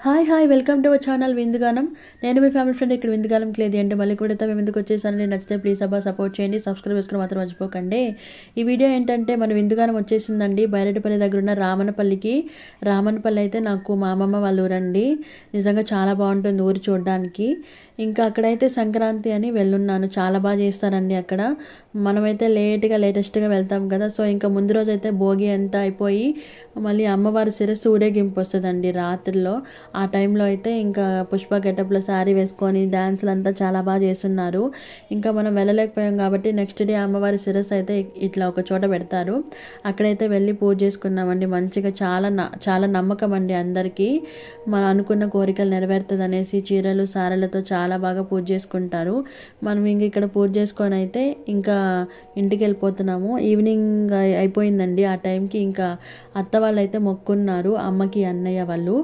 Hi hi welcome to our channel Vindhuganam. నేను మీ family friend ఇక్కడ విందుగానంకి లేదు అంటే మళ్ళీ కూడా మేము ఎందుకు వచ్చేసాను. నచ్చితే ప్లీజ్ అబ్బా సపోర్ట్ చేయండి, సబ్స్క్రైబ్ చేసుకుని మాత్రం మర్చిపోకండి. ఈ వీడియో ఏంటంటే మన విందుగానం వచ్చేసిందండి. బైరెడ్డిపల్లి దగ్గర ఉన్న రామనపల్లి అయితే నాకు మా అమ్మమ్మ వాళ్ళ ఊరండి. నిజంగా చాలా బాగుంటుంది ఊరు చూడడానికి. ఇంకా అక్కడైతే సంక్రాంతి అని వెళ్ళున్నాను. చాలా బాగా చేస్తారండి అక్కడ. మనమైతే లేటెస్ట్గా వెళ్తాం కదా. సో ఇంకా ముందు రోజు అయితే భోగి అంతా అయిపోయి మళ్ళీ అమ్మవారి శిరస్సు ఊరేగింపు వస్తుందండి రాత్రిలో. ఆ టైంలో అయితే ఇంకా పుష్ప గెటప్లో శారీ వేసుకొని డ్యాన్సులు అంతా చాలా బాగా చేస్తున్నారు. ఇంకా మనం వెళ్ళలేకపోయాం కాబట్టి నెక్స్ట్ డే అమ్మవారి శిరస్సు అయితే ఇట్లా ఒక చోట పెడతారు. అక్కడైతే వెళ్ళి పూజ చేసుకున్నామండి. మంచిగా చాలా నమ్మకం అండి అందరికీ. మనం అనుకున్న కోరికలు నెరవేరుతుంది అనేసి చీరలు సారెలతో చాలా బాగా పూజ చేసుకుంటారు. మనం ఇంక ఇక్కడ పూజ చేసుకొని అయితే ఇంకా ఇంటికి వెళ్ళిపోతున్నాము. ఈవినింగ్ అయిపోయిందండి. ఆ టైంకి ఇంకా అత్త వాళ్ళు అయితే మొక్కున్నారు. అమ్మకి అన్నయ్య వాళ్ళు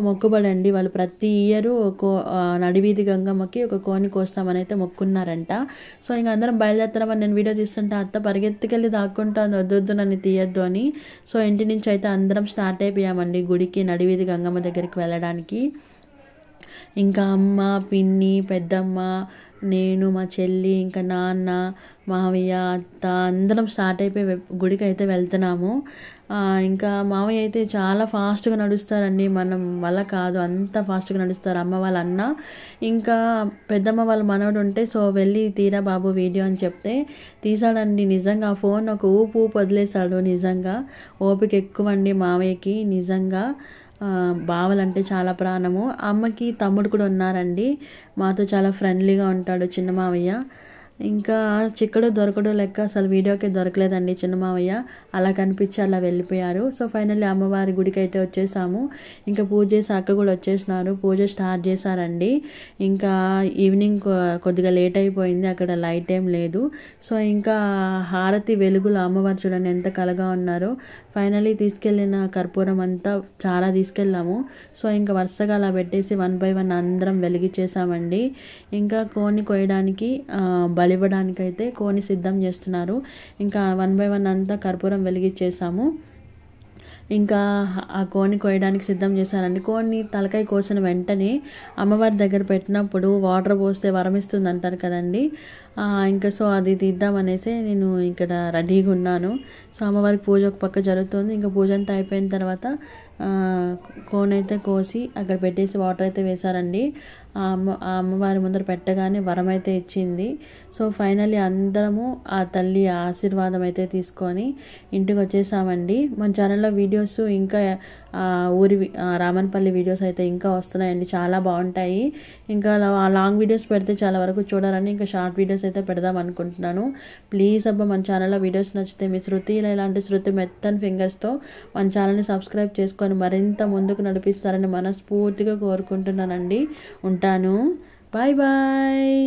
మొక్కుబడండి. వాళ్ళు ప్రతి ఇయరు నడివీధి గంగమ్మకి ఒక కోని కోస్తామని అయితే మొక్కున్నారంట. సో ఇంక అందరం బయలుదేరుతున్నామని నేను వీడియో తీస్తుంటే అత్త పరిగెత్తుకెళ్ళి దాక్కుంటాను, వద్దు నన్ను తీయద్దు అని. సో ఇంటి నుంచి అయితే అందరం స్టార్ట్ అయిపోయామండి గుడికి, నడివీధి గంగమ్మ దగ్గరికి వెళ్ళడానికి. ఇంకా అమ్మ, పిన్ని, పెద్దమ్మ, నేను, మా చెల్లి, ఇంకా నాన్న, మావయ్య, అత్త అందరం స్టార్ట్ అయిపోయి గుడికి అయితే వెళ్తున్నాము. ఇంకా మావయ్య అయితే చాలా ఫాస్ట్గా నడుస్తారండి. మనం వల్ల కాదు, అంత ఫాస్ట్గా నడుస్తారు. అమ్మ వాళ్ళ అన్న ఇంకా పెద్దమ్మ వాళ్ళ మనవడు ఉంటే సో వెళ్ళి తీరా బాబు వీడియో అని చెప్తే తీసాడండి. నిజంగా ఆ ఫోన్ ఒక ఊపు వదిలేశాడు. నిజంగా ఓపిక ఎక్కువ అండి మావయ్యకి. నిజంగా బావలంటే చాలా ప్రాణము. అమ్మకి తమ్ముడు కూడా ఉన్నారండి. మాతో చాలా ఫ్రెండ్లీగా ఉంటాడు చిన్న మావయ్య. ఇంకా చిక్కడు దొరకడు లెక్క అసలు వీడియోకి దొరకలేదండి చిన్న మావయ్య. అలా కనిపించి అలా వెళ్ళిపోయారు. సో ఫైనల్లీ అమ్మవారి గుడికి అయితే వచ్చేసాము. ఇంకా పూజ చేసి అక్క కూడా వచ్చేసినారు. పూజ స్టార్ట్ చేశారండి. ఇంకా ఈవినింగ్ కొద్దిగా లేట్ అయిపోయింది, అక్కడ లైట్ ఏం లేదు. సో ఇంకా హారతి వెలుగులు అమ్మవారు చూడండి ఎంత కలగా ఉన్నారో. ఫైనల్లీ తీసుకెళ్ళిన కర్పూరం అంతా చాలా తీసుకెళ్ళాము. సో ఇంకా వరుసగా అలా పెట్టేసి 1 by 1 అందరం వెలిగించేసామండి. ఇంకా కోని కోయడానికి బలివ్వడానికి అయితే కోని సిద్ధం చేస్తున్నారు. ఇంకా 1 by 1 అంతా కర్పూరం వెలిగించేసాము. ఇంకా ఆ కోని కోయడానికి సిద్ధం చేశానండి. కోని తలకాయ కోసిన వెంటనే అమ్మవారి దగ్గర పెట్టినప్పుడు వాటర్ పోస్తే వరం ఇస్తుంది అంటారు కదండి. ఇంకా సో అది తీద్దామనేసి నేను ఇక్కడ రెడీగా ఉన్నాను. సో అమ్మవారికి పూజ ఒక పక్క జరుగుతుంది. ఇంకా పూజ అంతా అయిపోయిన తర్వాత కోన్ అయితే కోసి అక్కడ పెట్టేసి వాటర్ అయితే వేశారండి. ఆ అమ్మవారి ముందర పెట్టగానే వరం అయితే ఇచ్చింది. సో ఫైనల్లీ అందరము ఆ తల్లి ఆశీర్వాదం అయితే తీసుకొని ఇంటికి వచ్చేసామండి. మన ఛానల్లో వీడియోస్ ఇంకా ఊరి రామనపల్లి వీడియోస్ అయితే ఇంకా వస్తున్నాయండి. చాలా బాగుంటాయి. ఇంకా లాంగ్ వీడియోస్ పెడితే చాలా వరకు చూడాలని ఇంకా షార్ట్ వీడియోస్ అయితే పెడదాం అనుకుంటున్నాను. ప్లీజ్ అబ్బా మన ఛానల్లో వీడియోస్ నచ్చితే మీ శృతి ఇలాంటి శృతి మెత్తని ఫింగర్స్తో మన ఛానల్ని సబ్స్క్రైబ్ చేసుకొని మరింత ముందుకు నడిపిస్తారని మనస్ఫూర్తిగా కోరుకుంటున్నానండి. ఉంటాను. Bye bye.